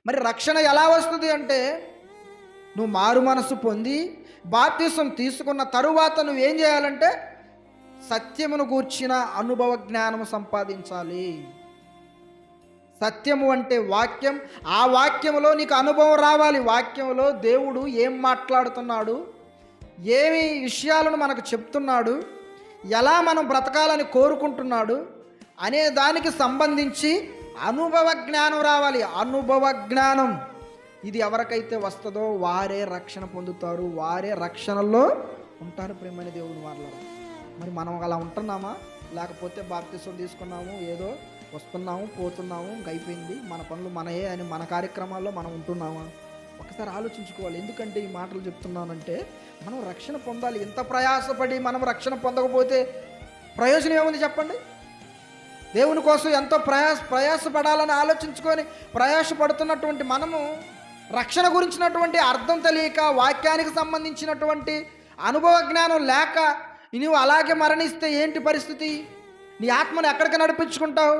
మరి రక్షణ ఎలా వస్తుంది అంటే, నువ్వు మారు మనసు పొంది బాప్తిసం తీసుకున్న తరువాత నువ్వేం చేయాలంటే సత్యమును గూర్చిన అనుభవ జ్ఞానము సంపాదించాలి. సత్యము అంటే వాక్యం. ఆ వాక్యములో నీకు అనుభవం రావాలి. వాక్యములో దేవుడు ఏం మాట్లాడుతున్నాడు, ఏమి విషయాలను మనకు చెప్తున్నాడు, ఎలా మనం బ్రతకాలని కోరుకుంటున్నాడు అనే దానికి సంబంధించి అనుభవ జ్ఞానం రావాలి. అనుభవ జ్ఞానం ఇది ఎవరికైతే వస్తుందో వారే రక్షణ పొందుతారు, వారే రక్షణలో ఉంటారు. ప్రేమని దేవుని వాళ్ళరా, మరి మనం అలా ఉంటున్నామా? లేకపోతే బాప్తిసం తీసుకున్నాము, ఏదో వస్తున్నాము పోతున్నాము, అయిపోయింది, మన పనులు మనయే అని మన కార్యక్రమాల్లో మనం ఉంటున్నామా? ఒకసారి ఆలోచించుకోవాలి. ఎందుకంటే ఈ మాటలు చెప్తున్నానంటే, మనం రక్షణ పొందాలి. ఎంత ప్రయాసపడి మనం రక్షణ పొందకపోతే ప్రయోజనం ఏముంది చెప్పండి? దేవుని కోసం ఎంతో ప్రయాసపడాలని ఆలోచించుకొని ప్రయాసపడుతున్నటువంటి మనము రక్షణ గురించినటువంటి అర్థం తెలియక, వాక్యానికి సంబంధించినటువంటి అనుభవ జ్ఞానం లేక నువ్వు అలాగే మరణిస్తే ఏంటి పరిస్థితి? నీ ఆత్మను ఎక్కడికి నడిపించుకుంటావు?